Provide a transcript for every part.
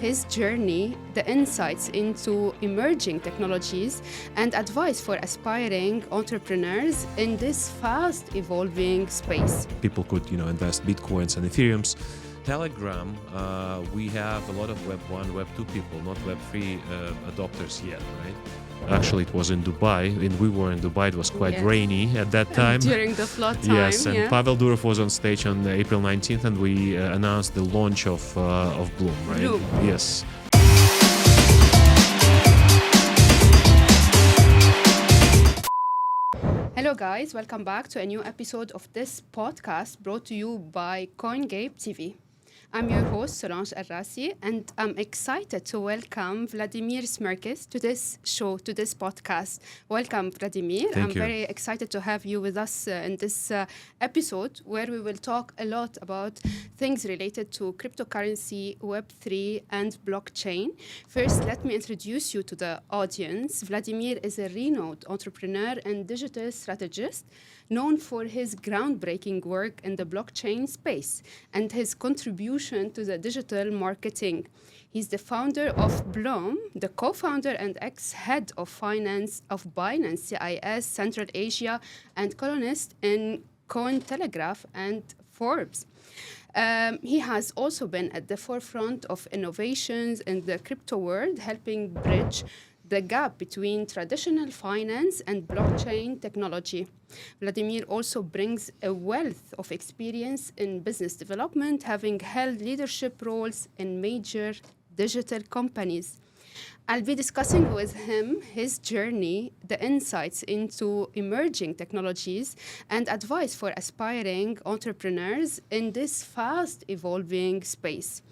his journey, the insights into emerging technologies, and advice for aspiring entrepreneurs in this fast evolving space. People could, invest Bitcoins and Ethereums. Telegram, we have a lot of Web 1, Web 2 people, not Web 3 adopters yet, right? Actually, it was in Dubai. We were in Dubai. It was quite rainy at that time. During the flood time. Yes, and Pavel Durov was on stage on April 19th, and we announced the launch of Blum, right? Blum. Yes. Hello guys, welcome back to a new episode of this podcast brought to you by CoinGape TV. I'm your host, Solange Arrasi, and I'm excited to welcome Vladimir Smerkis to this show, to this podcast. Welcome, Vladimir. Thank you. Very excited to have you with us in this episode where we will talk a lot about things related to cryptocurrency, Web3, and blockchain. First, let me introduce you to the audience. Vladimir is a renowned entrepreneur and digital strategist known for his groundbreaking work in the blockchain space and his contribution to the digital marketing. He's the founder of Blum, the co-founder and ex-head of finance of Binance CIS Central Asia, and columnist in Cointelegraph and Forbes. He has also been at the forefront of innovations in the crypto world, helping bridge the gap between traditional finance and blockchain technology. Vladimir also brings a wealth of experience in business development, having held leadership roles in major digital companies. I'll be discussing with him his journey, the insights into emerging technologies, and advice for aspiring entrepreneurs in this fast evolving space.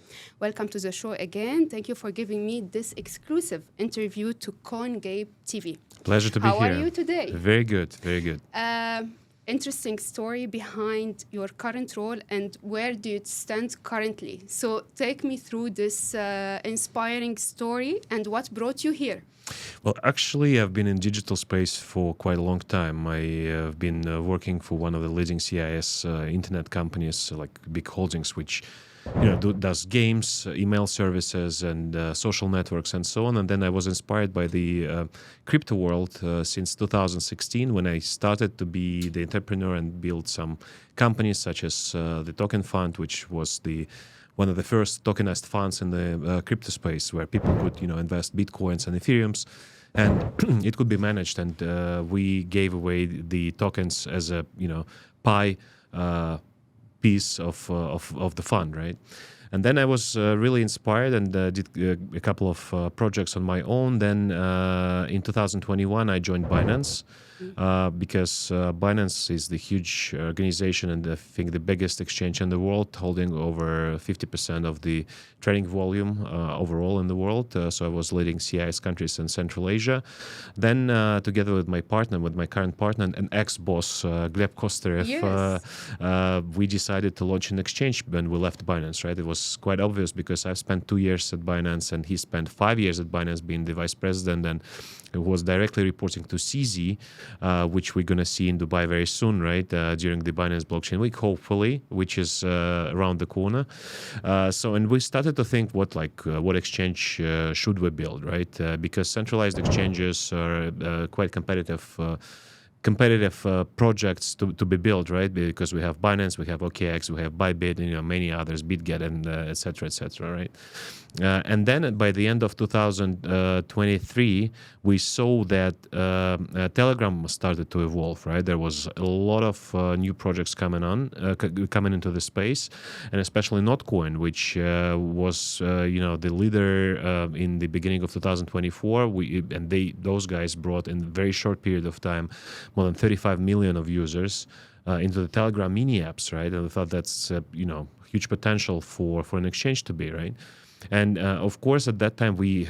Welcome to the show again. Thank you for giving me this exclusive interview to CoinGape TV. Pleasure to be here. here. How are you today? Very good, very good. Interesting story behind your current role and where do you stand currently. So take me through this inspiring story and what brought you here. Well, actually, I've been in digital space for quite a long time. I have been working for one of the leading CIS internet companies, like big holdings, which does games, email services, and social networks, and so on. And then I was inspired by the crypto world since 2016, when I started to be the entrepreneur and build some companies such as the Token Fund, which was one of the first tokenized funds in the crypto space, where people could invest Bitcoins and Ethereums, and it could be managed. And we gave away the tokens as a pie piece of the fund, right? And then I was really inspired and did a couple of projects on my own. Then in 2021, I joined Binance because Binance is the huge organization and I think the biggest exchange in the world, holding over 50% of the trading volume overall in the world. So I was leading CIS countries in Central Asia. Then together with my current partner and ex-boss, Gleb Kosterev, we decided to launch an exchange when we left Binance, right? It was quite obvious because I've spent 2 years at Binance and he spent 5 years at Binance being the vice president and was directly reporting to CZ, which we're going to see in Dubai very soon, right? During the Binance Blockchain Week, hopefully, which is around the corner. And we started to think what exchange should we build, right? Because centralized exchanges are quite competitive projects to be built, right? Because we have Binance, we have OKX, we have Bybit, many others, BitGet, and et cetera, right? And then by the end of 2023, we saw that Telegram started to evolve, right? There was a lot of new projects coming into the space, and especially Notcoin, which was the leader in the beginning of 2024. Those guys brought in a very short period of time more than 35 million of users into the Telegram mini apps, right? And I thought that's huge potential for an exchange to be, right? And of course, at that time, we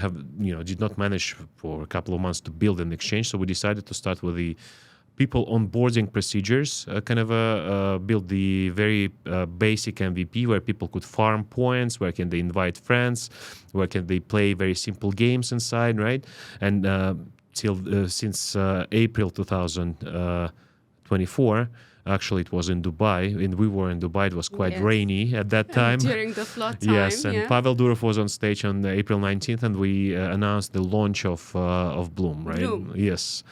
did not manage for a couple of months to build an exchange. So we decided to start with the people onboarding procedures, build the very basic MVP where people could farm points, where can they invite friends, where can they play very simple games inside, right? And since April 2024, Actually, it was in Dubai, and we were in Dubai. It was quite Yes. rainy at that time. During the flood time. Yes, and yeah. Pavel Durov was on stage on April 19th, and we announced the launch of Blum, right? Blum. Yes.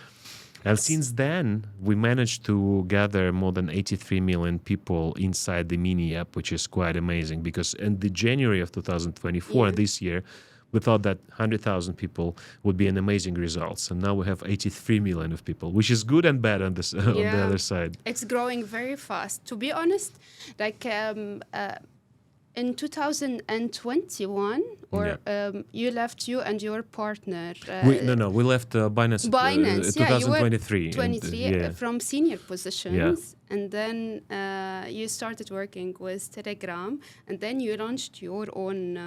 And since then, we managed to gather more than 83 million people inside the mini app, which is quite amazing because in the January of 2024, Yeah. this year, we thought that 100,000 people would be an amazing results. And now we have 83 million of people, which is good and bad on, this, on the Yeah. other side. It's growing very fast. To be honest, like in 2021, or you left, you and your partner. We left Binance. Binance, yeah, you were 2023. 23 from senior positions, and then you started working with Telegram, and then you launched your own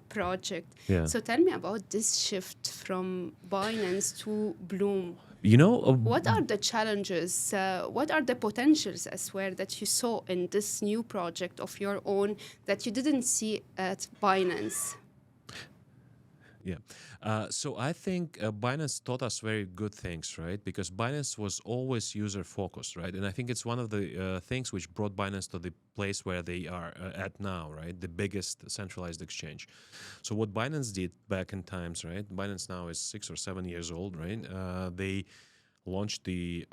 project. Yeah. So tell me about this shift from Binance to Blum. You know, What are the challenges? What are the potentials as well that you saw in this new project of your own that you didn't see at Binance? Yeah. So I think Binance taught us very good things, right? Because Binance was always user-focused, right? And I think it's one of the things which brought Binance to the place where they are at now, right? The biggest centralized exchange. So what Binance did back in times, right? Binance now is 6 or 7 years old, right? They launched the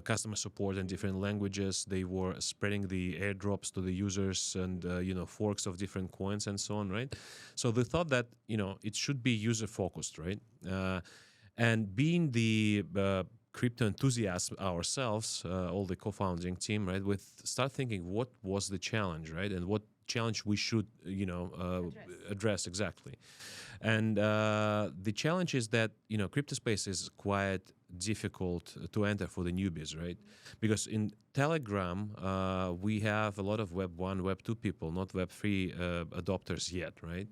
customer support in different languages. They were spreading the airdrops to the users and forks of different coins and so on, right? So they thought that it should be user focused, right? And being the crypto enthusiasts ourselves, all the co-founding team, right? We start thinking what was the challenge, right? And what challenge we should address exactly. And the challenge is that crypto space is quite difficult to enter for the newbies, right? Because in Telegram we have a lot of Web 1, Web 2 people, not Web 3 adopters yet, right?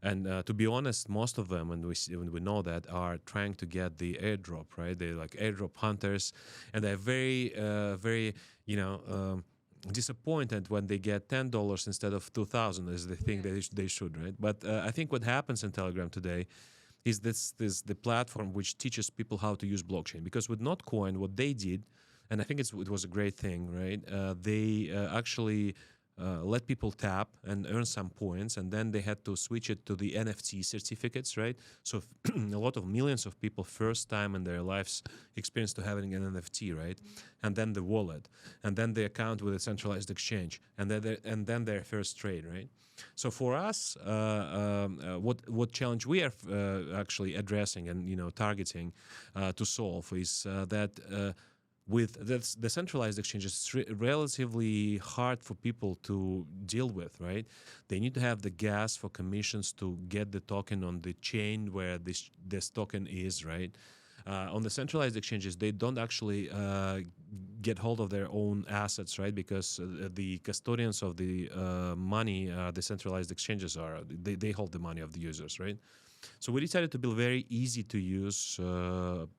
And to be honest, most of them, and we know that, are trying to get the airdrop, right? They're like airdrop hunters, and they're very disappointed when they get $10 instead of 2,000 as they think they should, right? But I think what happens in Telegram today is this the platform which teaches people how to use blockchain. Because with Notcoin, what they did, and I think it was a great thing, right? They actually let people tap and earn some points, and then they had to switch it to the NFT certificates, right? So a lot of millions of people first time in their lives experience to having an NFT, right? And then the wallet, and then the account with a centralized exchange, and then their first trade, right? So for us, what challenge we are actually addressing and targeting to solve is that with the centralized exchanges, it's relatively hard for people to deal with, right? They need to have the gas for commissions to get the token on the chain where this token is, right? On the centralized exchanges, they don't actually get hold of their own assets, right? Because the custodians of the money, the centralized exchanges they hold the money of the users, right? So we decided to build a very easy to use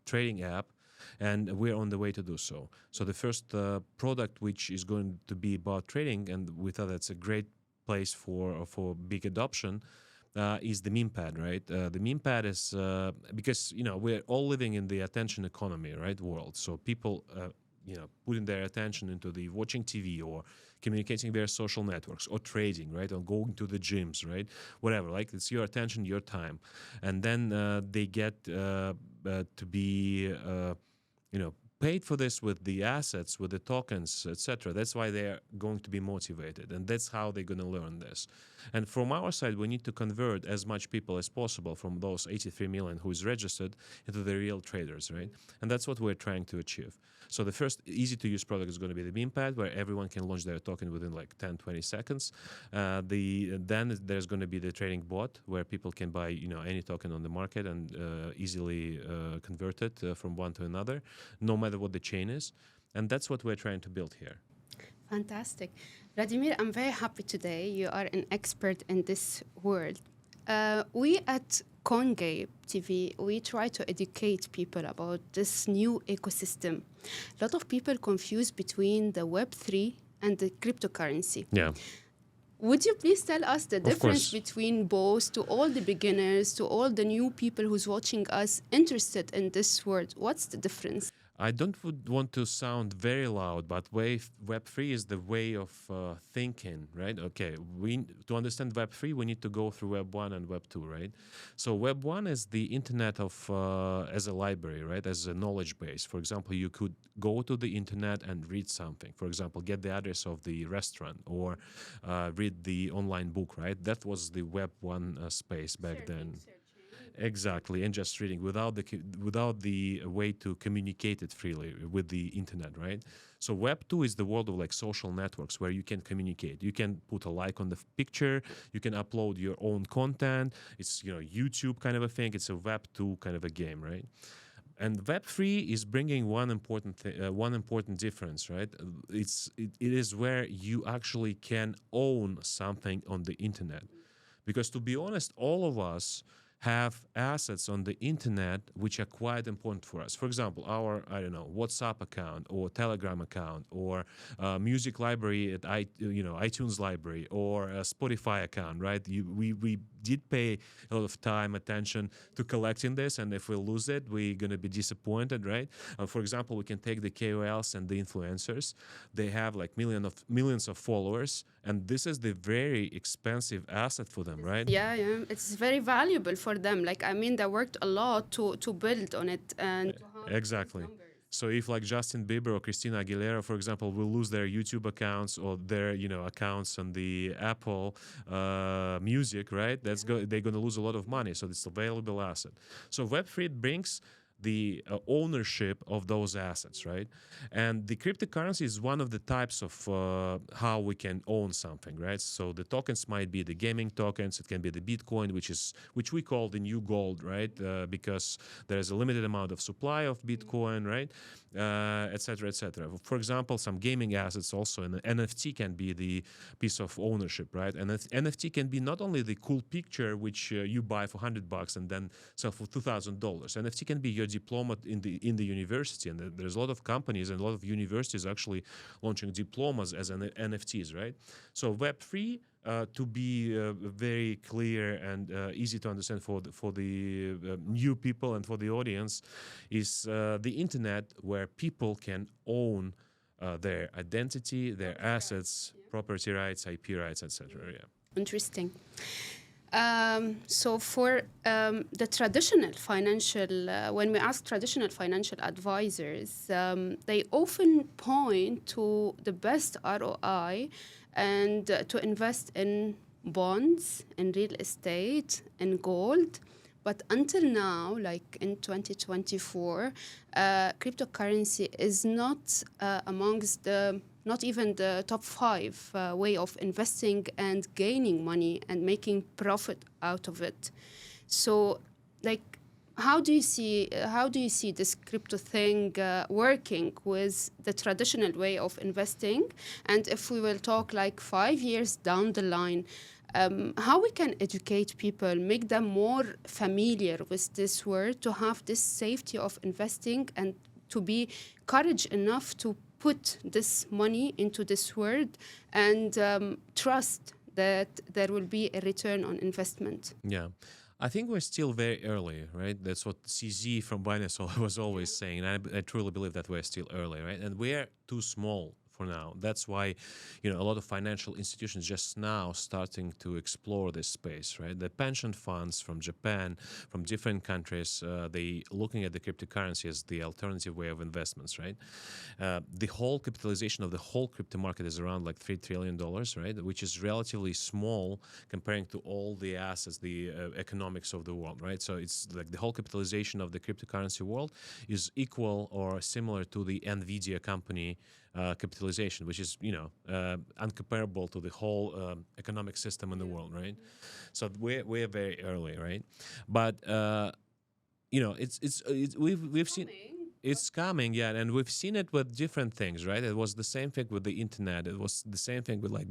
trading app, and we're on the way to do so. So the first product, which is going to be about trading, and we thought that's a great place for big adoption, is the meme pad, right? The meme pad is because we're all living in the attention economy, right, world. So people putting their attention into the watching TV or communicating their social networks or trading, right, or going to the gyms, right, whatever. Like, it's your attention, your time, and then they get to be paid for this with the assets, with the tokens, etc. That's why they're going to be motivated, and that's how they're going to learn this. And from our side, we need to convert as much people as possible from those 83 million who is registered into the real traders, right? And that's what we're trying to achieve. So the first easy-to-use product is going to be the meme pad, where everyone can launch their token within like 10, 20 seconds. Then there's going to be the trading bot, where people can buy any token on the market and easily convert it from one to another, no matter what the chain is. And that's what we're trying to build here. Fantastic. Vladimir, I'm very happy today. You are an expert in this world. We at CoinGape TV, we try to educate people about this new ecosystem. A lot of people confuse between the Web3 and the cryptocurrency. Yeah. Would you please tell us the difference between both, to all the beginners, to all the new people who's watching us interested in this world? What's the difference? I don't want to sound very loud, but Web3 is the way of thinking, right? Okay, to understand Web3, we need to go through Web1 and Web2, right? So Web1 is the internet of as a library, right? As a knowledge base. For example, you could go to the internet and read something. For example, get the address of the restaurant or read the online book, right? That was the Web1 space back then. Exactly, and just reading without the way to communicate it freely with the internet, right? So Web2 is the world of like social networks where you can communicate. You can put a like on the picture. You can upload your own content. It's YouTube kind of a thing. It's a Web2 kind of a game, right? And Web3 is bringing one important difference, right? It is where you actually can own something on the internet, because to be honest, all of us have assets on the internet which are quite important for us. For example, our WhatsApp account or Telegram account or music library at iTunes library or a Spotify account, right? We did pay a lot of time, attention to collecting this, and if we lose it, we're going to be disappointed, right? For example, we can take the KOLs and the influencers. They have like millions of followers, and this is the very expensive asset for them, right? Yeah, it's very valuable for them. Like, I mean, they worked a lot to build on it and to have exactly. these numbers. So if like Justin Bieber or Christina Aguilera, for example, will lose their YouTube accounts or their accounts on the Apple Music, right? They're going to lose a lot of money. So it's a valuable asset. So Web3 brings the ownership of those assets, right? And the cryptocurrency is one of the types of how we can own something, right? So the tokens might be the gaming tokens. It can be the Bitcoin, which we call the new gold, right? Because there is a limited amount of supply of Bitcoin, right? Et cetera, et cetera. For example, some gaming assets also, and NFT can be the piece of ownership, right? And NFT can be not only the cool picture which you buy for $100 and then sell for $2,000. NFT can be your diploma in the university, and there's a lot of companies and a lot of universities actually launching diplomas as NFTs, right? So Web3, to be very clear and easy to understand for the new people and for the audience, is the internet where people can own their identity, their assets, property rights, IP rights, etc. Yeah. Interesting. So for the traditional financial, when we ask traditional financial advisors, they often point to the best ROI and to invest in bonds, in real estate, in gold. But until now, like in 2024, cryptocurrency is not amongst not even the top 5 way of investing and gaining money and making profit out of it. So, like, how do you see this crypto thing working with the traditional way of investing? And if we will talk like 5 years down the line, how we can educate people, make them more familiar with this word, to have this safety of investing and to be courage enough to put this money into this word and trust that there will be a return on investment. Yeah. I think we're still very early, right? That's what CZ from Binance was always saying. And I truly believe that we're still early, right? And we're too small for now. That's why, a lot of financial institutions just now starting to explore this space, right? The pension funds from Japan, from different countries, they looking at the cryptocurrency as the alternative way of investments, right? The whole capitalization of the whole crypto market is around like $3 trillion, right? Which is relatively small comparing to all the assets, the economics of the world, right? So it's like the whole capitalization of the cryptocurrency world is equal or similar to the NVIDIA company capitalization, which is uncomparable to the whole economic system in the world, right? So we're very early, right? But we've seen. It's coming, yeah, and we've seen it with different things, right? It was the same thing with the internet. It was the same thing with like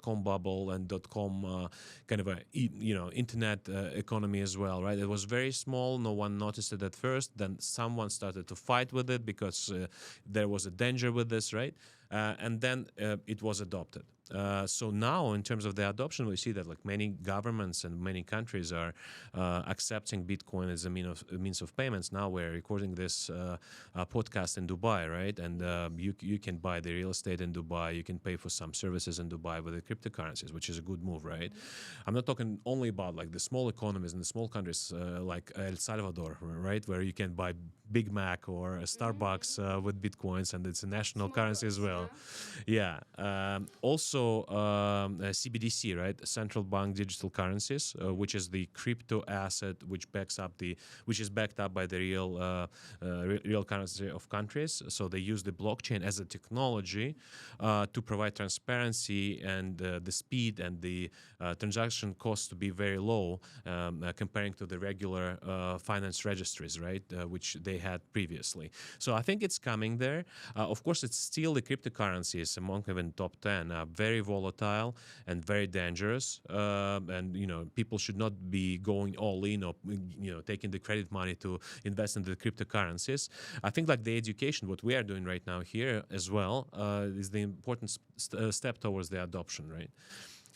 .com bubble and .com kind of a internet economy as well, right? It was very small. No one noticed it at first. Then someone started to fight with it because there was a danger with this, right? And then it was adopted. So now, in terms of the adoption, we see that like many governments and many countries are accepting Bitcoin as a means of payments. Now we're recording this podcast in Dubai, right? And you can buy the real estate in Dubai. You can pay for some services in Dubai with the cryptocurrencies, which is a good move, right? I'm not talking only about like the small economies and the small countries like El Salvador, right, where you can buy Big Mac or a Starbucks with Bitcoins, and it's a national currency as well. Yeah. Also, CBDC, right, central bank digital currencies, which is the crypto asset which is backed up by the real currency of countries. So they use the blockchain as a technology to provide transparency and the speed and the transaction costs to be very low comparing to the regular finance registries, right, which they had previously. So I think it's coming there. Of course, it's still the cryptocurrencies among even top 10 are very volatile and very dangerous. And, people should not be going all in or, taking the credit money to invest in the cryptocurrencies. I think like the education, what we are doing right now here as well, is the important step towards the adoption, right?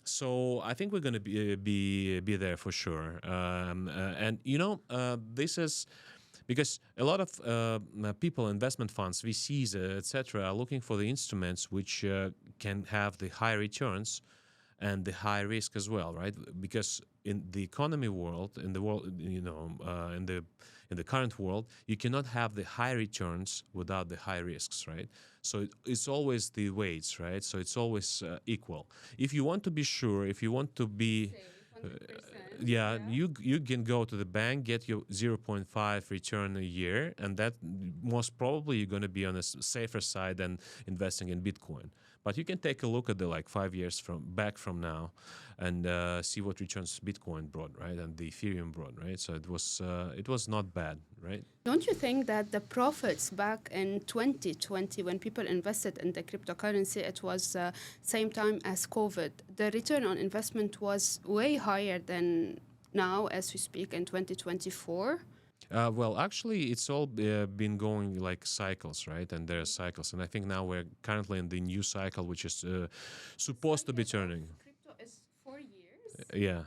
So I think we're going to be there for sure. And this is because a lot of people, investment funds, VCs, etc., are looking for the instruments which can have the high returns and the high risk as well, right? Because in the economy world, in the world, in the current world, you cannot have the high returns without the high risks, right? So it's always the weights, right? So it's always equal. If you want to be sure, if you want to be you can go to the bank, get your 0.5 return a year, and that most probably you're going to be on a safer side than investing in Bitcoin. But you can take a look at the 5 years from now and see what returns Bitcoin brought, right, and the Ethereum brought, right? So it was not bad, right? Don't you think that the profits back in 2020, when people invested in the cryptocurrency, it was same time as COVID, the return on investment was way higher than now as we speak in 2024? Well, actually, it's all been going like cycles, right? And there are cycles. And I think now we're currently in the new cycle, which is supposed to be turning. Crypto is 4 years? Yeah.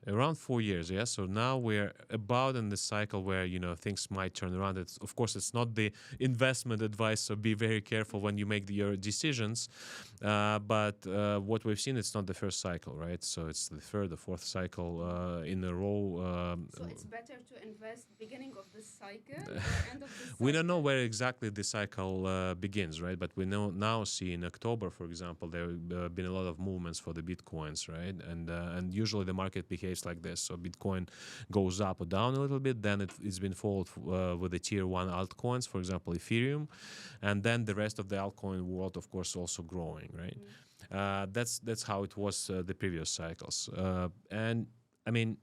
Around 4 years, yeah. So now we're about in the cycle where things might turn around. Of course, it's not the investment advice, so be very careful when you make your decisions. But what we've seen, it's not the first cycle, right? So it's the third or fourth cycle in a row. So it's better to invest beginning of this cycle or end of this cycle? We don't know where exactly the cycle begins, right? But we now see in October, for example, there have been a lot of movements for the Bitcoins, right? And usually the market behaves like this. So Bitcoin goes up or down a little bit, then it's been followed with the tier 1 altcoins, for example, Ethereum, and then the rest of the altcoin world, of course, also growing, right? That's how it was the previous cycles. And I mean,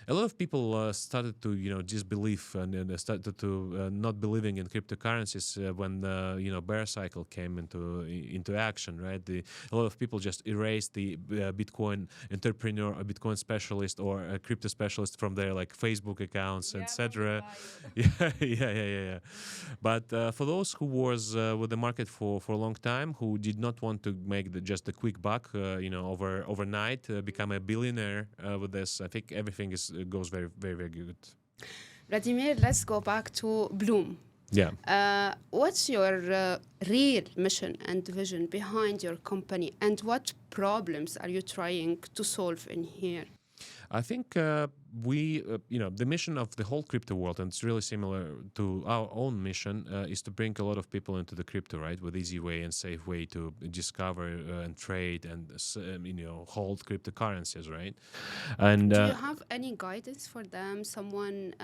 a lot of people started to disbelieve and started to not believing in cryptocurrencies when the bear cycle came into action, right? A lot of people just erased the Bitcoin entrepreneur, a Bitcoin specialist, or a crypto specialist from their Facebook accounts, etc. Yeah. But for those who was with the market for a long time, who did not want to make just a quick buck, overnight, become a billionaire with this, I think everything goes very, very, very good. Vladimir, let's go back to Blum. Yeah. What's your real mission and vision behind your company, and what problems are you trying to solve in here? I think the mission of the whole crypto world, and it's really similar to our own mission, is to bring a lot of people into the crypto, right, with easy way and safe way to discover and trade and hold cryptocurrencies, right? And do you have any guidance for them? Someone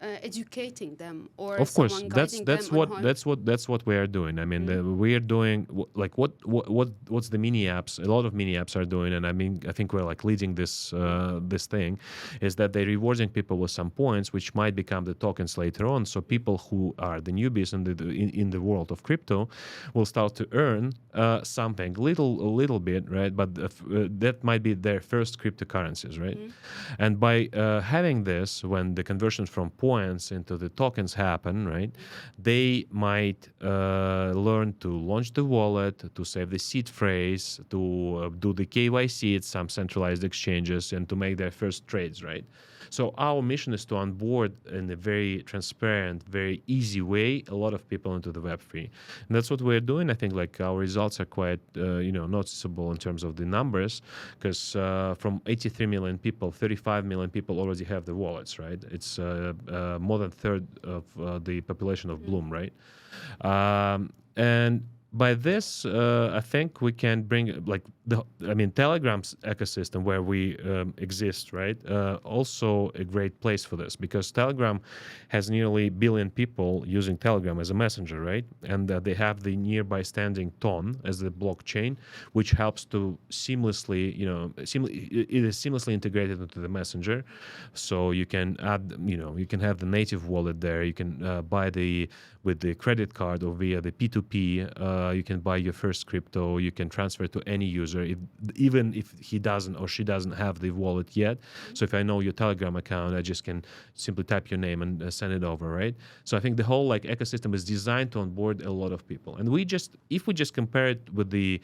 educating them, or of course that's what we are doing. I mean, we are doing what's the mini apps, a lot of mini apps are doing, and I think we're leading this thing, is that they're rewarding people with some points which might become the tokens later on. So people who are the newbies in the world of crypto will start to earn something a little bit, right? But that might be their first cryptocurrencies, right? And by having this, when the conversion from points coins into the tokens happen, right? They might learn to launch the wallet, to save the seed phrase, to do the KYC at some centralized exchanges, and to make their first trades, right? So our mission is to onboard in a very transparent, very easy way a lot of people into the Web3, and that's what we're doing. I think like our results are quite noticeable in terms of the numbers, because from 83 million people, 35 million people already have the wallets, right? It's more than a third of the population of Blum, right? And by this, I think we can bring Telegram's ecosystem where we exist, right? Also a great place for this, because Telegram has nearly a billion people using Telegram as a messenger, right? And they have the nearby standing Ton as the blockchain, which helps to seamlessly, it is seamlessly integrated into the messenger. So you can add, you can have the native wallet there. You can buy with the credit card or via the P2P, you can buy your first crypto. You can transfer to any user, even if he doesn't or she doesn't have the wallet yet. So if I know your Telegram account, I just can simply type your name and send it over, right? So I think the whole ecosystem is designed to onboard a lot of people. And if we just compare it with the,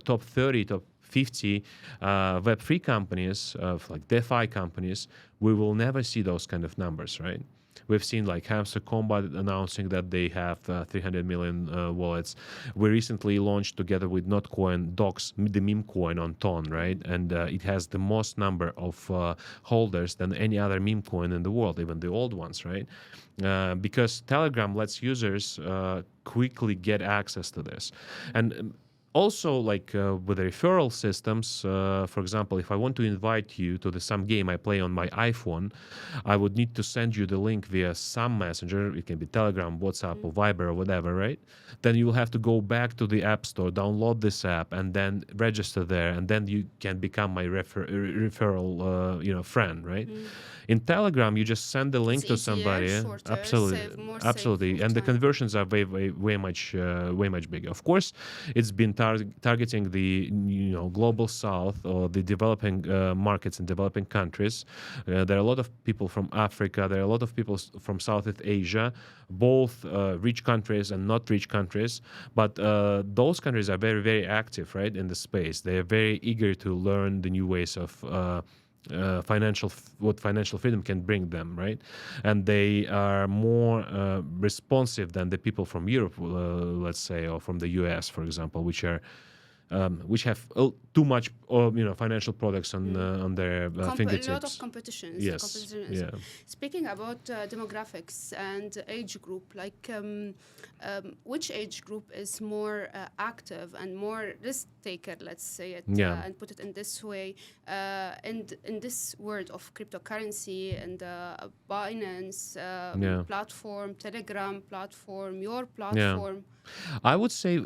top 30, top 50 Web3 companies, like DeFi companies, we will never see those kind of numbers, right? We've seen like Hamster Combat announcing that they have 300 million wallets. We recently launched together with Notcoin Docs, the meme coin on Ton, right? And it has the most number of holders than any other meme coin in the world, even the old ones, right? Because Telegram lets users quickly get access to this. And also, with the referral systems, for example, if I want to invite you to some game I play on my iPhone, I would need to send you the link via some messenger. It can be Telegram, WhatsApp, or Viber, or whatever, right? Then you will have to go back to the App Store, download this app, and then register there, and then you can become my referral, friend, right? In Telegram, you just send the link to somebody. Shorter, Absolutely, and the conversions are way much bigger. Of course, it's been targeting the global south or the developing markets in developing countries. There are a lot of people from Africa. There are a lot of people from Southeast Asia, both rich countries and not rich countries. But those countries are very, very active, right, in the space. They are very eager to learn the new ways of what financial freedom can bring them, right? And they are more responsive than the people from Europe, let's say, or from the US, for example, which have too much, financial products on their fingertips. A lot of competitions. Yes. Yeah. Speaking about demographics and age group, which age group is more active and more risk taker, let's say it, and put it in this way, and in this world of cryptocurrency and Binance platform, Telegram platform, your platform? Yeah. I would say,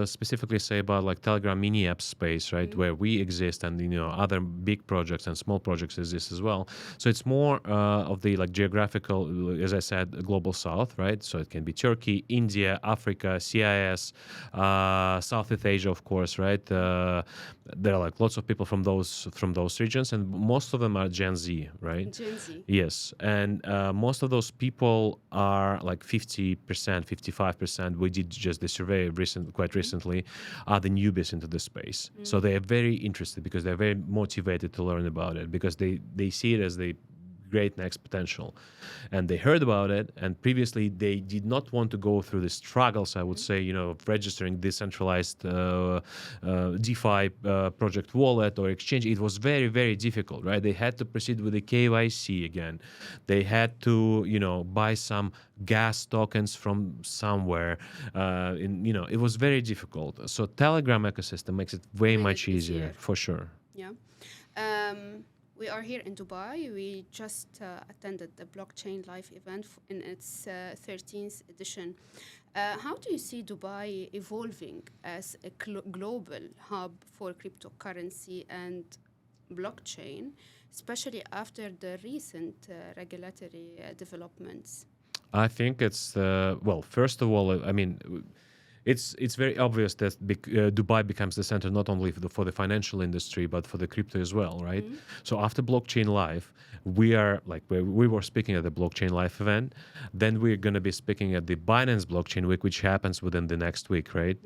specifically say about Telegram mini app space, right, where we exist, and other big projects and small projects exist as well. So it's more of the geographical, as I said, global south, right? So it can be Turkey, India, Africa, CIS, Southeast Asia, of course, right? There are lots of people from those regions, and most of them are Gen Z, right? Gen Z. Yes, and most of those people are 50%, 55%. We did just the survey quite recently, are the newbies into the space. So they are very interested because they're very motivated to learn about it, because they see it as the great next potential. And they heard about it, and previously they did not want to go through the struggles, I would say, of registering decentralized DeFi project wallet or exchange. It was very, very difficult, right? They had to proceed with the KYC again. They had to, buy some gas tokens from somewhere. It was very difficult. So Telegram ecosystem makes it way much easier, for sure. Yeah. We are here in Dubai. We just attended the Blockchain Live event in its 13th edition. How do you see Dubai evolving as a global hub for cryptocurrency and blockchain, especially after the recent regulatory developments? I think it's, first of all, it's very obvious that Dubai becomes the center not only for the financial industry but for the crypto as well, right? So after Blockchain Live, we are like we were speaking at the Blockchain Live event, then we're going to be speaking at the Binance Blockchain Week, which happens within the next week, right?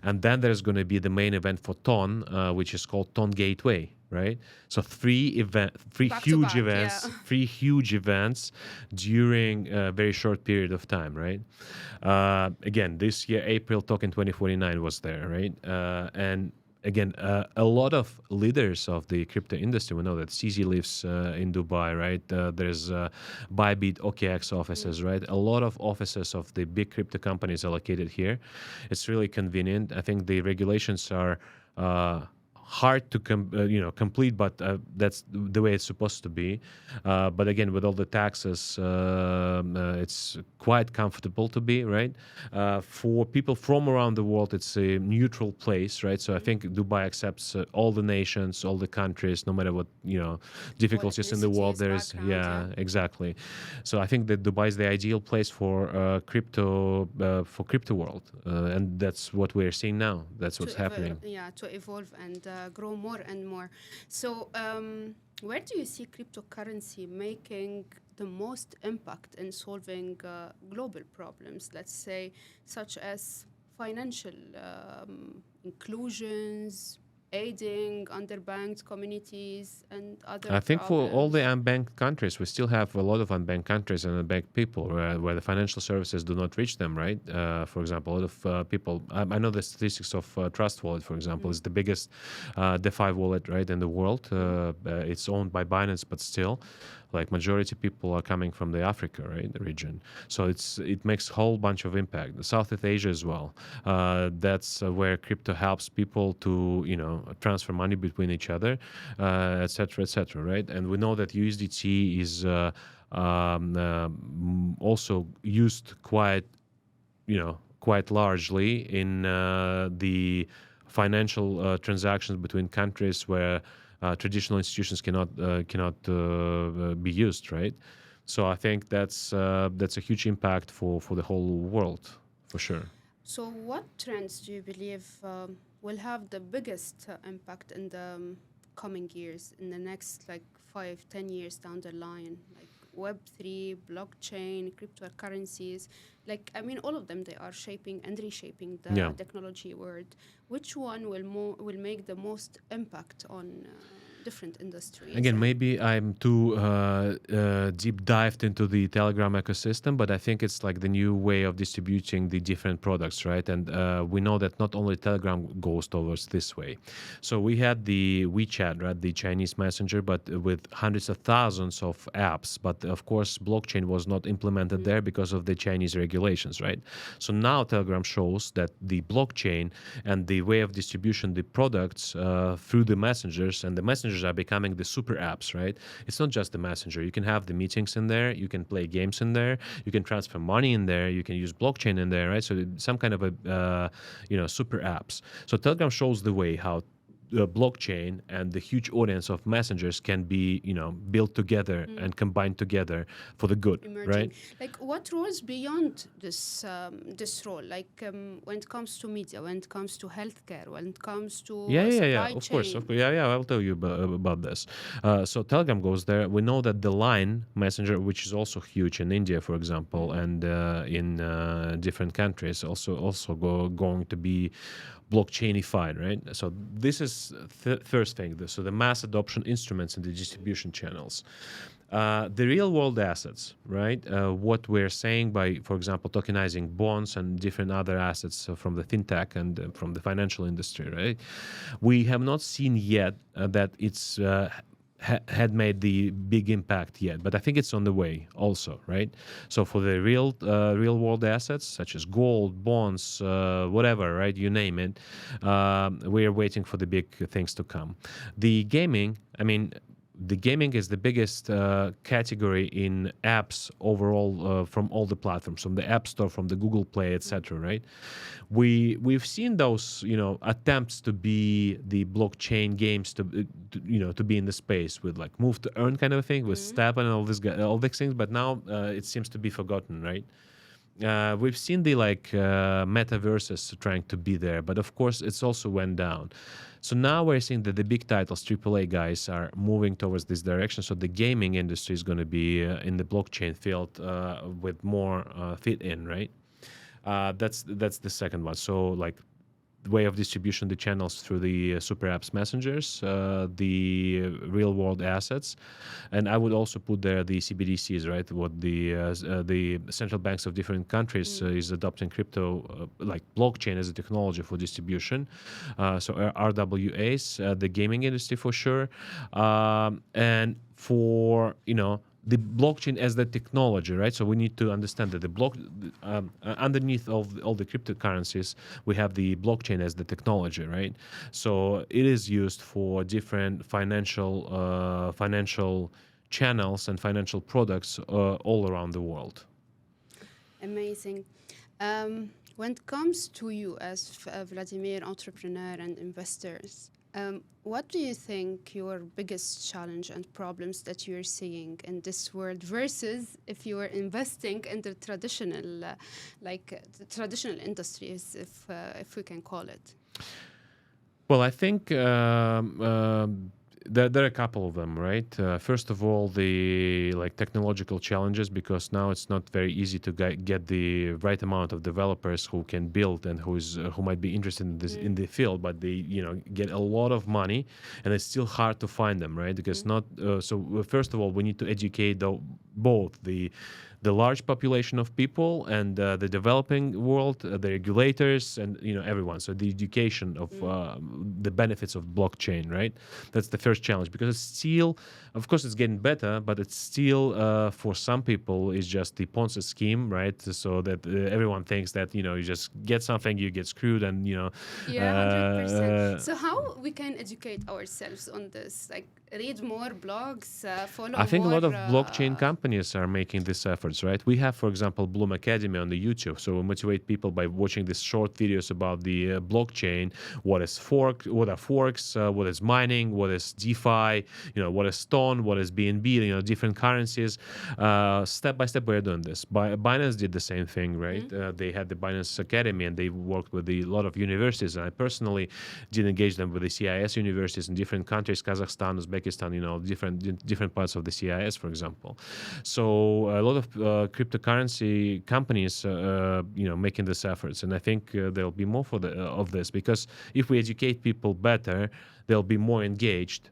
And then there's going to be the main event for Ton, which is called Ton Gateway. Right, so three Back to huge back, events, yeah. three huge events during a very short period of time, right? Again, this year, April Token 2049 was there, right? And again, a lot of leaders of the crypto industry, we know that CZ lives in Dubai, right? There's Bybit, OKX offices, right? A lot of offices of the big crypto companies are located here. It's really convenient. I think the regulations are hard to complete, but that's the way it's supposed to be. But again, with all the taxes, it's quite comfortable to be, right? For people from around the world, it's a neutral place, right? So I think Dubai accepts all the nations, all the countries, no matter what difficulties in the world there is. Yeah, exactly. So I think that Dubai is the ideal place for crypto world, and that's what we're seeing now. That's what's happening. To evolve and grow more and more. So where do you see cryptocurrency making the most impact in solving global problems, let's say, such as financial inclusions, aiding underbanked communities and other I think problems? for all the unbanked countries, we still have a lot of unbanked countries and unbanked people where the financial services do not reach them, right? For example, a lot of people, I know the statistics of Trust Wallet, for example, is the biggest DeFi wallet, right, in the world. It's owned by Binance, but still, like majority people are coming from the Africa, right, the region. So it makes a whole bunch of impact. Southeast Asia as well. That's where crypto helps people to, transfer money between each other, et cetera, right? And we know that USDT is also used quite largely in the financial transactions between countries where traditional institutions cannot be used, right? So I think that's a huge impact for the whole world, for sure. So what trends do you believe will have the biggest impact in the coming years, in the next 5-10 years down the line, like Web3, blockchain, cryptocurrencies? All of them, they are shaping and reshaping the technology world. Which one will make the most impact on different industries? Again, maybe I'm too deep dived into the Telegram ecosystem, but I think it's like the new way of distributing the different products, right? And we know that not only Telegram goes towards this way. So we had the WeChat, right, the Chinese messenger, but with hundreds of thousands of apps. But of course, blockchain was not implemented there because of the Chinese regulations, right? So now Telegram shows that the blockchain and the way of distribution, the products through the messengers, and the messengers are becoming the super apps, right? It's not just the messenger. You can have the meetings in there. You can play games in there. You can transfer money in there. You can use blockchain in there, right? So some kind of a, super apps. So Telegram shows the way how blockchain and the huge audience of messengers can be, built together and combined together for the good, emerging. right? What roles beyond this role? When it comes to media, when it comes to healthcare, when it comes to supply Of chain. course. I'll tell you about this. So Telegram goes there. We know that the Line messenger, which is also huge in India, for example, and in different countries, also going to be blockchainified, right? So this is first thing. So the mass adoption instruments and the distribution channels. The real world assets, right? What we're saying by, for example, tokenizing bonds and different other assets from the fintech and from the financial industry, right? We have not seen yet that it's had made the big impact yet, but I think it's on the way also, right? So for the real world assets such as gold, bonds, whatever, right? You name it, we are waiting for the big things to come. The gaming is the biggest category in apps overall from all the platforms, from the App Store, from the Google Play, etc. Right? We've seen those attempts to be the blockchain games to be in the space with like move to earn kind of a thing with Step and all these things, but now it seems to be forgotten, right? we've seen the metaverses trying to be there, but of course it's also went down. So now we're seeing that the big titles, AAA guys, are moving towards this direction. So the gaming industry is going to be in the blockchain field with more fit in, right? That's the second one. So like way of distribution, the channels through the super apps messengers, the real world assets, and I would also put there the CBDCs, right? What the central banks of different countries is adopting crypto, like blockchain as a technology for distribution. So RWAs, the gaming industry for sure, and for the blockchain as the technology, right? So we need to understand that underneath all the cryptocurrencies, we have the blockchain as the technology, right? So it is used for different financial channels and financial products all around the world. Amazing. When it comes to you as Vladimir, entrepreneur and investors, what do you think your biggest challenge and problems that you're seeing in this world versus if you were investing in the traditional, the traditional industries, if we can call it? Well, I think there are a couple of them, right? First of all, the technological challenges, because now it's not very easy to get the right amount of developers who can build and who might be interested in this in the field, but they get a lot of money, and it's still hard to find them, right? Because so first of all, we need to educate both the large population of people and the developing world, the regulators, and everyone. So the education of the benefits of blockchain, right? That's the first challenge, because it's still, of course, it's getting better, but it's still for some people is just the Ponzi scheme, right? So that everyone thinks that you just get something, you get screwed, and Yeah, 100%. So how we can educate ourselves on this? Like read more blogs, follow. I think more, a lot of blockchain companies are making these efforts, right? We have, for example, Blum Academy on the YouTube. So we motivate people by watching these short videos about the blockchain, what are forks, what is mining, what is DeFi, what is Stone, what is BNB, different currencies. Step by step, we're doing this. Binance did the same thing, right? They had the Binance Academy, and they worked with a lot of universities. And I personally did engage them with the CIS universities in different countries, Kazakhstan, Uzbekistan, different parts of the CIS, for example. So a lot of cryptocurrency companies, making these efforts, and I think there'll be more of this, because if we educate people better, they'll be more engaged.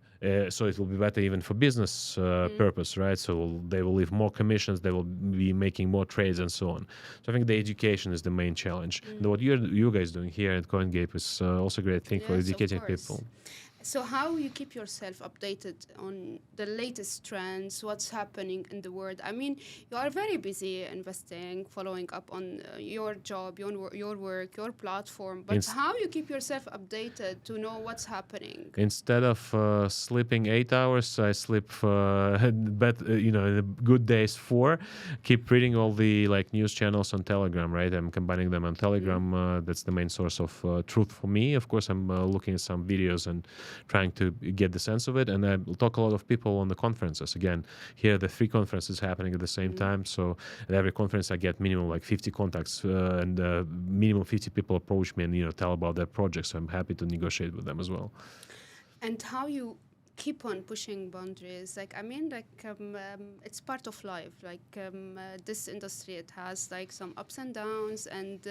So it will be better even for business purpose, right? So they will leave more commissions, they will be making more trades, and so on. So I think the education is the main challenge. And what you guys doing here at CoinGape is also a great thing for educating people. So how you keep yourself updated on the latest trends, what's happening in the world? I mean, you are very busy investing, following up on your job, your work, your platform. But how you keep yourself updated to know what's happening? Instead of sleeping 8 hours, I sleep in the good days 4. Keep reading all the news channels on Telegram, right? I'm combining them on Telegram. That's the main source of truth for me. Of course, I'm looking at some videos and trying to get the sense of it, and I talk a lot of people on the conferences. Again, here the 3 conferences happening at the same time, so at every conference I get minimum 50 contacts, and minimum 50 people approach me and tell about their projects, so I'm happy to negotiate with them as well. And how you keep on pushing boundaries? It's part of life. This industry, it has some ups and downs, and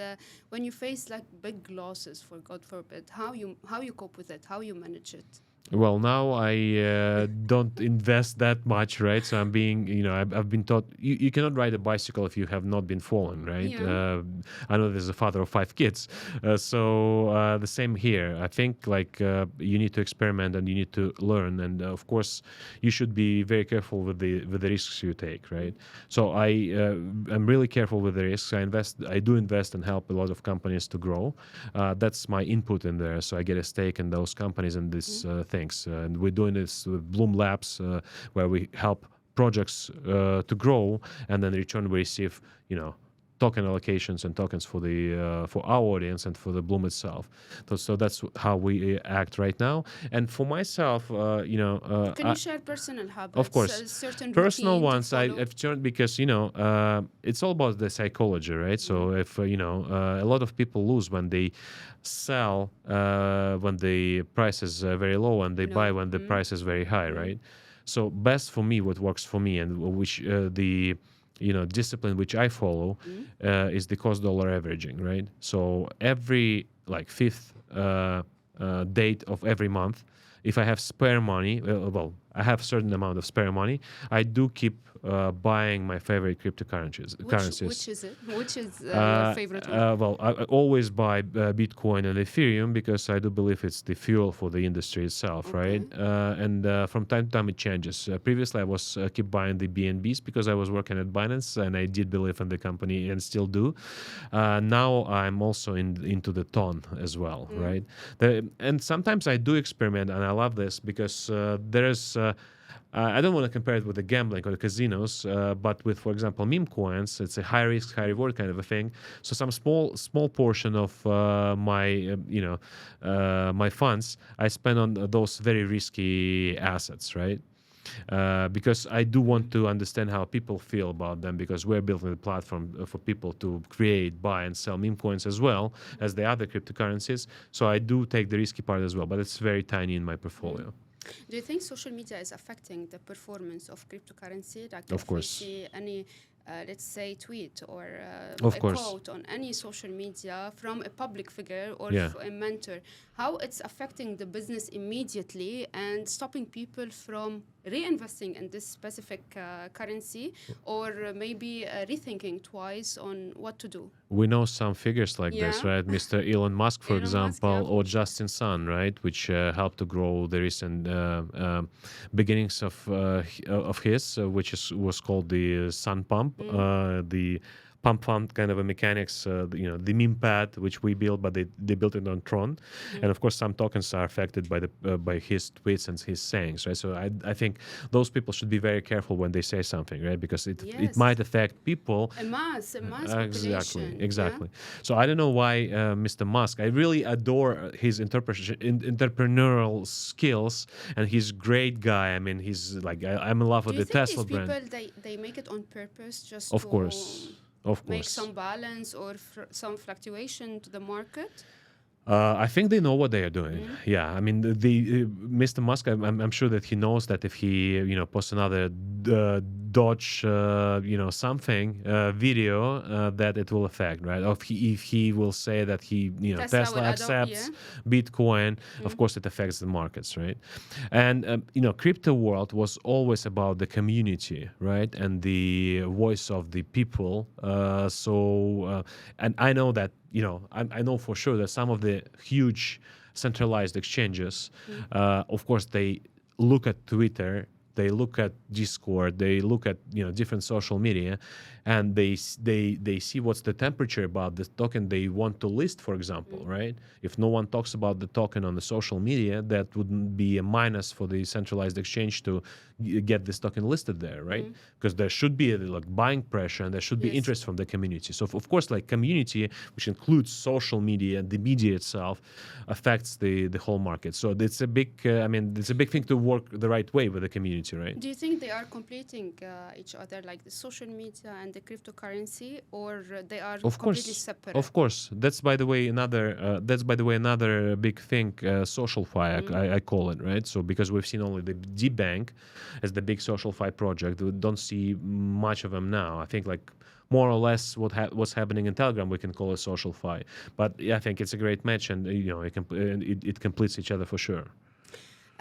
when you face big losses, for God forbid, how you cope with it, how you manage it? Well, now I don't invest that much, right? So I'm being, I've been taught you cannot ride a bicycle if you have not been fallen, right? Yeah. I know there's a father of 5 kids, so the same here. I think you need to experiment and you need to learn, and of course you should be very careful with the risks you take, right? So I'm really careful with the risks. I do invest and help a lot of companies to grow. That's my input in there, so I get a stake in those companies and this things. And we're doing this with Blum Labs, where we help projects to grow, and then in return we receive, token allocations and tokens for the for our audience and for the Bloom itself. So that's how we act right now. And for myself, Can you share personal habits? of course, Certain personal routine to ones follow? I've turned because it's all about the psychology, right? So if a lot of people lose when they sell when the price is very low and they buy when the price is very high, right? So best for me, what works for me and which the discipline which I follow is the cost dollar averaging, right? So every like fifth date of every month, if I have spare money, well, I have a certain amount of spare money, I do keep buying my favorite cryptocurrencies. Which is it? Which is your favorite one? Well, I always buy Bitcoin and Ethereum because I do believe it's the fuel for the industry itself, right? And from time to time it changes. Previously, I was keep buying the BNBs because I was working at Binance and I did believe in the company and still do. Now I'm also into the ton as well, right? And sometimes I do experiment, and I love this because there's. I don't want to compare it with the gambling or the casinos, but with, for example, meme coins, it's a high risk, high reward kind of a thing. So some small portion of my my funds I spend on those very risky assets, right? Because I do want to understand how people feel about them, because we're building a platform for people to create, buy, and sell meme coins as well as the other cryptocurrencies. So I do take the risky part as well, but it's very tiny in my portfolio. Do you think social media is affecting the performance of cryptocurrency? Like Of if course. we see any, let's say, tweet or Of a course. quote on any social media from a public figure or Yeah. a mentor, how it's affecting the business immediately and stopping people from reinvesting in this specific currency, or maybe rethinking twice on what to do? We know some figures like this, Yeah. right? Mr. Elon Musk, for Elon Musk, example, yeah. or Justin Sun, right? Which helped to grow the recent beginnings of his, which was called the Sun Pump, the pump fund kind of a mechanics, the meme pad which we built, but they built it on Tron, and of course some tokens are affected by the by his tweets and his sayings, right? So I think those people should be very careful when they say something, right? Because it Yes. might affect people. A mass Exactly, population. exactly. So I don't know why Mr. Musk. I really adore his entrepreneurial skills, and he's a great guy. I mean, he's like I'm in love Do with you the think Tesla these people brand. they make it on purpose just Of to course, of make course. some balance or some fluctuation to the market? I think they know what they are doing. Yeah, I mean, Mr. Musk. I'm sure that he knows that if he, posts another Dodge, something video, that it will affect, right? Or if he will say that he, Tesla will adopt, accepts Bitcoin, of course it affects the markets, right? And crypto world was always about the community, right, and the voice of the people. And I know that. I know for sure that some of the huge centralized exchanges, of course, they look at Twitter, they look at Discord, they look at different social media, and they see what's the temperature about the token they want to list, for example, right? If no one talks about the token on the social media, that wouldn't be a minus for the centralized exchange to get this token listed there, right? Because there should be like buying pressure and there should be Yes. interest from the community. So of course, like community, which includes social media and the media itself, affects the whole market. So it's a big, it's a big thing to work the right way with the community, right? Do you think they are completing each other, like the social media and the cryptocurrency, or they are Of completely course, separate? of course. That's by the way another big thing, social fi. I call it, right. So because we've seen only the D Bank as the big social fi project, we don't see much of them now. I think like more or less what's happening in Telegram we can call a social fi. But yeah, I think it's a great match, and it completes each other for sure.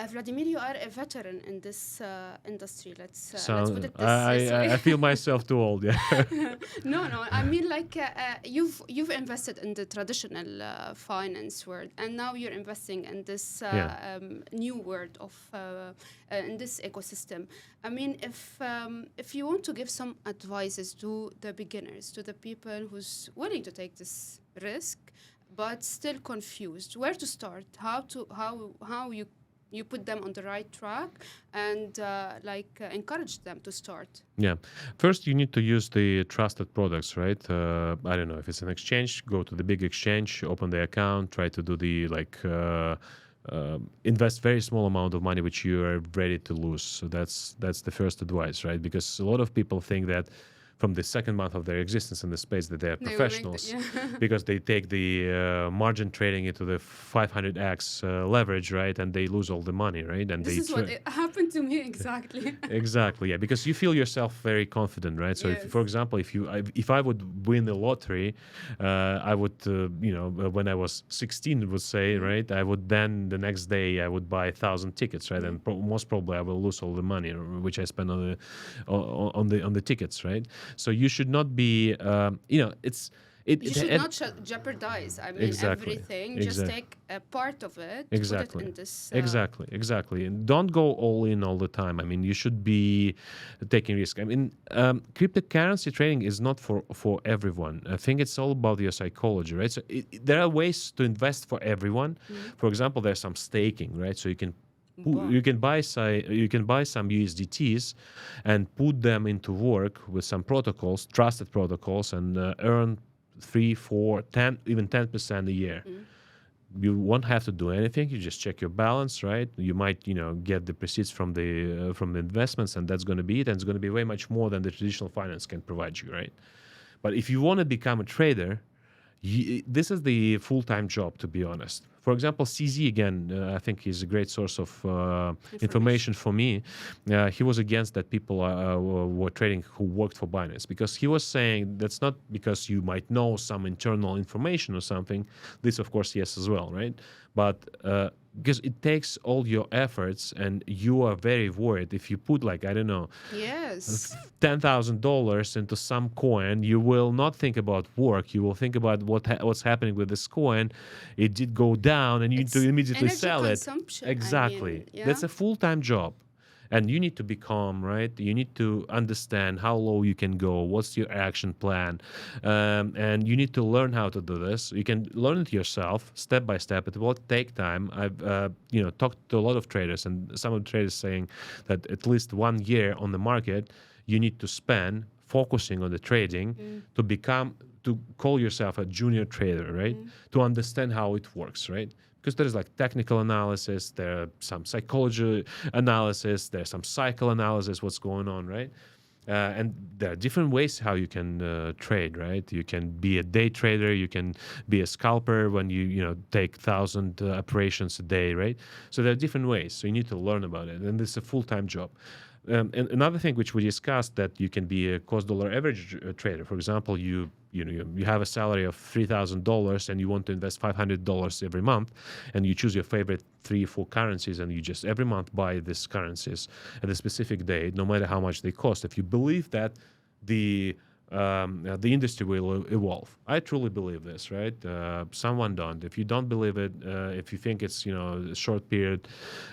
Vladimir, you are a veteran in this industry. Let's So put it this way. I feel myself too old. Yeah. No. I mean, like you've invested in the traditional finance world, and now you're investing in this new world of in this ecosystem. I mean, if you want to give some advices to the beginners, to the people who's willing to take this risk, but still confused, where to start, how you you put them on the right track and encourage them to start. Yeah. First, you need to use the trusted products, right? I don't know if it's an exchange, go to the big exchange, open the account, try to do the invest very small amount of money which you are ready to lose. So that's the first advice, right? Because a lot of people think that from the second month of their existence in the space that they are professionals because they take the margin trading into the 500x leverage, right? And they lose all the money, right? And this is what happened to me exactly. Exactly, yeah, because you feel yourself very confident, right? So yes. if, for example, if I would win the lottery, I would, when I was 16, would say, right, I would then the next day I would buy 1,000 tickets, right? And most probably I will lose all the money which I spend on the tickets, right? So you should not be, you should not jeopardize. I mean, everything. Just take a part of it. Exactly. Put it in this. Exactly. And don't go all in all the time. I mean, you should be taking risk. I mean, cryptocurrency trading is not for everyone. I think it's all about your psychology, right? So there are ways to invest for everyone. For example, there's some staking, right? So you can buy some USDTs and put them into work with some protocols, trusted protocols, and earn 3, 4, 10, even 10% a year. You won't have to do anything. You just check your balance, right? You might, get the proceeds from the investments, and that's going to be it. And it's going to be way much more than the traditional finance can provide you, right? But if you want to become a trader, this is the full-time job, to be honest. For example, CZ, again, I think he's a great source of information for me. He was against that people were trading who worked for Binance, because he was saying that's not because you might know some internal information or something. This, of course, yes, as well, right? But because it takes all your efforts, and you are very worried if you put $10,000 into some coin, you will not think about work. You will think about what's happening with this coin. It did go down, and you need to immediately sell it. Exactly. That's a full-time job. And you need to be calm, right? You need to understand how low you can go. What's your action plan? And you need to learn how to do this. You can learn it yourself, step by step. It will take time. I've talked to a lot of traders, and some of the traders saying that at least 1 year on the market, you need to spend focusing on the trading to call yourself a junior trader, right? To understand how it works, right? Because there's technical analysis, there are some psychology analysis, there's some cycle analysis, what's going on, right? And there are different ways how you can trade, right? You can be a day trader, you can be a scalper when you take 1,000 operations a day, right? So there are different ways. So you need to learn about it, and this is a full-time job. And another thing which we discussed, that you can be a cost dollar average trader. For example, you have a salary of $3,000 and you want to invest $500 every month, and you choose your favorite 3 or 4 currencies, and you just every month buy these currencies at a specific date, no matter how much they cost. If you believe that the industry will evolve, I truly believe this, right? Someone don't. If you don't believe it, if you think it's a short period,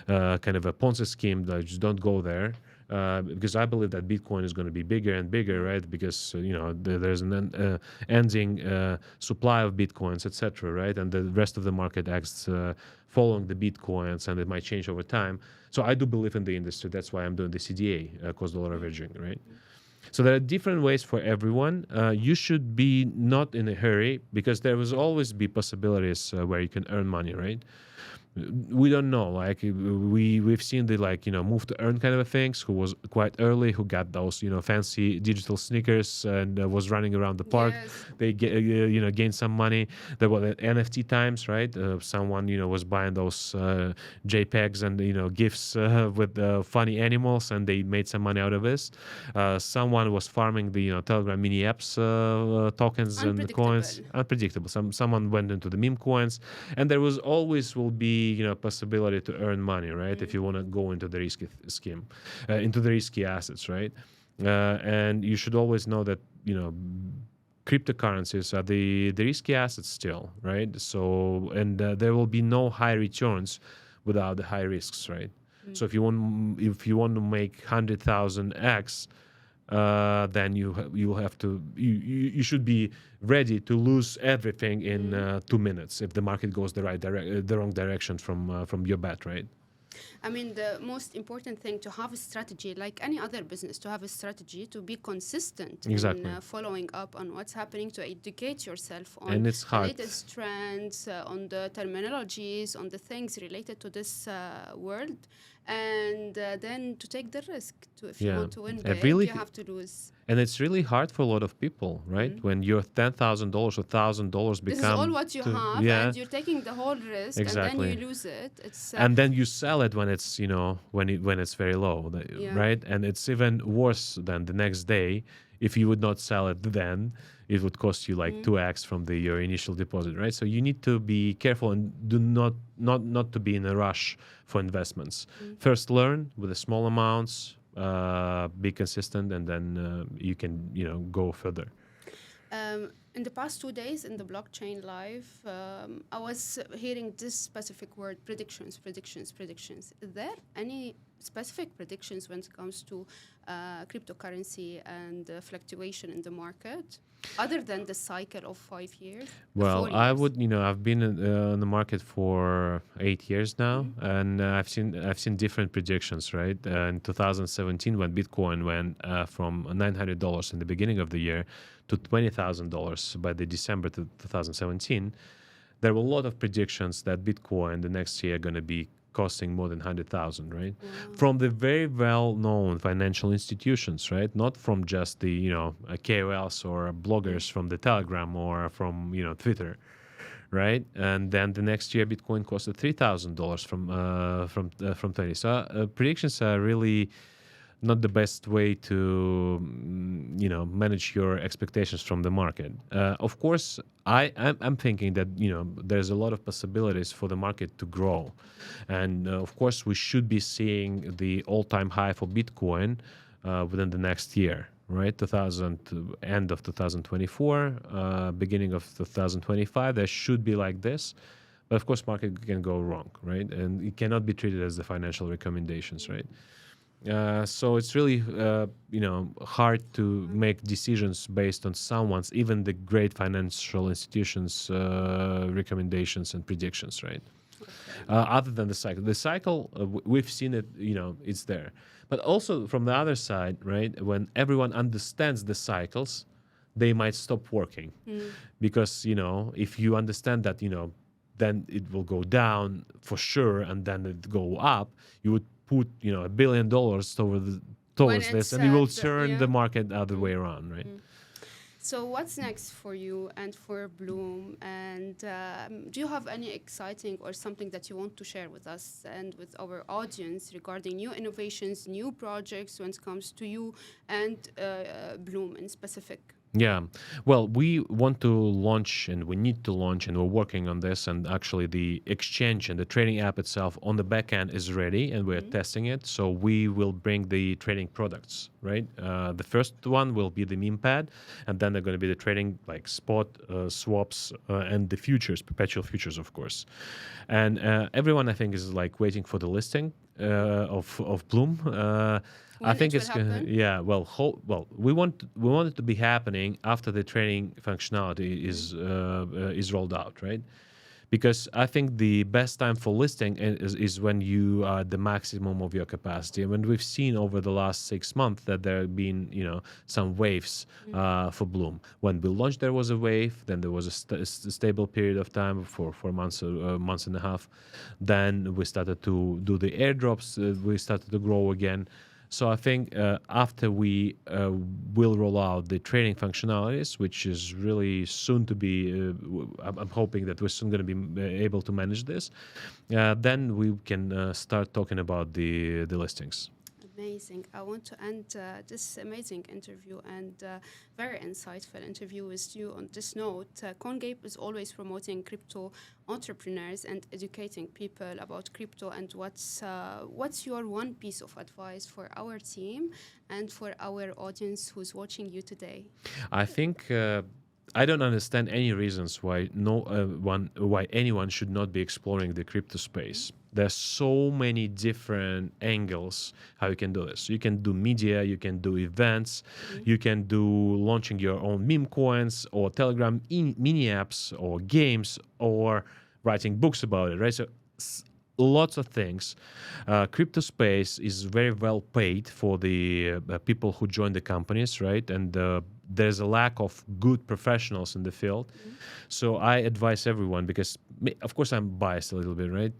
kind of a Ponzi scheme, just don't go there. Because I believe that Bitcoin is going to be bigger and bigger, right? Because there's an ending supply of Bitcoins, etc., right? And the rest of the market acts following the Bitcoins, and it might change over time. So I do believe in the industry. That's why I'm doing the CDA, cost dollar averaging, right? So there are different ways for everyone. You should be not in a hurry, because there will always be possibilities where you can earn money, right? We don't know. We've seen the move to earn kind of things. Who was quite early, who got those fancy digital sneakers and was running around the park. Yes. They gained some money. There were the NFT times, right? Someone was buying those JPEGs and GIFs with funny animals, and they made some money out of this. Someone was farming the Telegram mini apps tokens and coins. Unpredictable. Someone went into the meme coins, and there will be possibility to earn money, right? If you want to go into the risky scheme, into the risky assets, right? And you should always know that cryptocurrencies are the risky assets still, right? So there will be no high returns without the high risks, right? So if you want to make 100,000x, then you should be ready to lose everything in 2 minutes if the market goes the wrong direction from your bet, right? I mean, the most important thing to have a strategy, like any other business, to have a strategy, to be consistent in following up on what's happening, to educate yourself on And it's the hard. latest trends, on the terminologies, on the things related to this world, and then to take the risk. If you want to win big, you have to lose. And it's really hard for a lot of people, right? When your $10,000 or $1,000 become... This is all what you have, and you're taking the whole risk, and then you lose it. It's and then you sell it when it's, when it's very low, right? And it's even worse than the next day. If you would not sell it then, it would cost you like 2x from your initial deposit, right? So you need to be careful and do not to be in a rush for investments. First, learn with the small amounts, be consistent, and then you can, go further. In the past 2 days in the blockchain live, I was hearing this specific word, predictions. Is there any specific predictions when it comes to cryptocurrency and fluctuation in the market, other than the cycle of 5 years? Well, I would, I've been in the market for 8 years now, and I've seen different predictions, right? In 2017, when Bitcoin went from $900 in the beginning of the year to $20,000 by the December 2017, there were a lot of predictions that Bitcoin the next year going to be costing more than 100,000, right? From the very well-known financial institutions, right? Not from just the KOLs or bloggers from the Telegram or from Twitter, right? And then the next year, Bitcoin costed $3,000 from 20. So predictions are really not the best way to manage your expectations from the market. Of course, I'm thinking that there's a lot of possibilities for the market to grow, and of course we should be seeing the all-time high for Bitcoin within the next year, right? End of 2024, beginning of 2025. There should be like this. But of course, market can go wrong, right? And it cannot be treated as the financial recommendations, right? So it's really, hard to make decisions based on someone's, even the great financial institutions' recommendations and predictions, right? Other than the cycle. The cycle, we've seen it, it's there. But also from the other side, right, when everyone understands the cycles, they might stop working. Because, if you understand that, then it will go down for sure, and then it go up, you would put $1 billion towards this, and it will turn the market the other way around, right? So what's next for you and for Blum? And do you have any exciting or something that you want to share with us and with our audience regarding new innovations, new projects when it comes to you and Blum in specific? Yeah, well, we want to launch, and we need to launch, and we're working on this. And actually, the exchange and the trading app itself on the back end is ready, and we're testing it. So we will bring the trading products, right? The first one will be the meme pad, and then they're going to be the trading like spot, swaps, and the futures, perpetual futures, of course. And everyone, I think, is like waiting for the listing of Blum. I think it's gonna, we want it to be happening after the trading functionality is rolled out, right? Because I think the best time for listing is when you are the maximum of your capacity. And when we've seen over the last 6 months that there have been some waves for Blum. When we launched, there was a wave. Then there was a stable period of time for months and a half. Then we started to do the airdrops. We started to grow again. So I think after we will roll out the trading functionalities, which is really soon to be, I'm hoping that we're soon going to be able to manage this, then we can start talking about the listings. Amazing. I want to end this amazing interview and very insightful interview with you on this note. CoinGape is always promoting crypto entrepreneurs and educating people about crypto. And what's your one piece of advice for our team and for our audience who's watching you today? I think I don't understand any reasons why why anyone should not be exploring the crypto space. There's so many different angles how you can do this. You can do media, you can do events, you can do launching your own meme coins or Telegram mini apps or games or writing books about it, right? So lots of things. Crypto space is very well paid for the people who join the companies, right? And there's a lack of good professionals in the field. So I advise everyone, because of course I'm biased a little bit, right?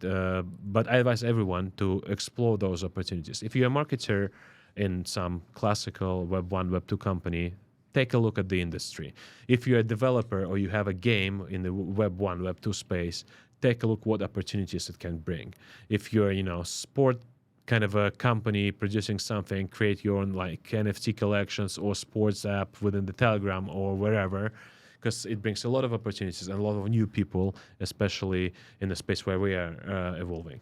But I advise everyone to explore those opportunities. If you're a marketer in some classical Web 1, Web 2 company, take a look at the industry. If you're a developer or you have a game in the Web 1, Web 2 space, take a look what opportunities it can bring. If you're, sport kind of a company producing something, create your own like NFT collections or sports app within the Telegram or wherever, because it brings a lot of opportunities and a lot of new people, especially in the space where we are evolving.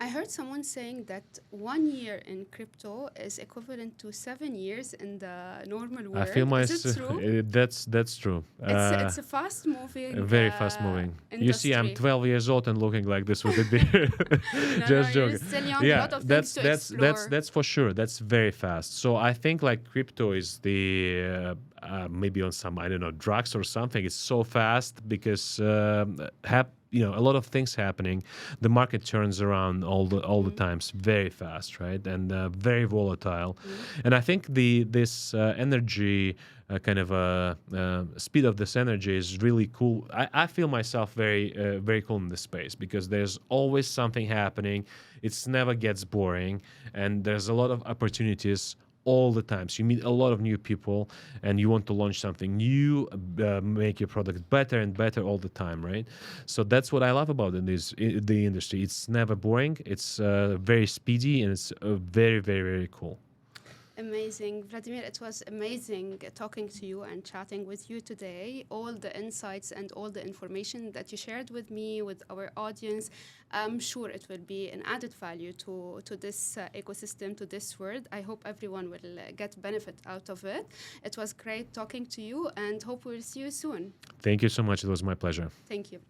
I heard someone saying that 1 year in crypto is equivalent to 7 years in the normal world. I feel Is it true? That's true. It's a fast moving. Very fast moving. Industry. You see, I'm 12 years old and looking like this with a beard. Just joking. You're still young. A lot of things to explore. That's for sure. That's very fast. So I think like crypto is the maybe on some, I don't know, drugs or something. It's so fast because a lot of things happening. The market turns around all the times very fast, right? And very volatile. And I think this energy kind of speed of this energy is really cool. I feel myself very cool in this space because there's always something happening. It's never gets boring, and there's a lot of opportunities all the time. So you meet a lot of new people and you want to launch something new, make your product better and better all the time, right? So that's what I love about the industry. It's never boring. It's very speedy, and it's very, very, very cool. Amazing. Vladimir, it was amazing talking to you and chatting with you today. All the insights and all the information that you shared with me, with our audience, I'm sure it will be an added value to this ecosystem, to this world. I hope everyone will get benefit out of it. It was great talking to you, and hope we'll see you soon. Thank you so much. It was my pleasure. Thank you.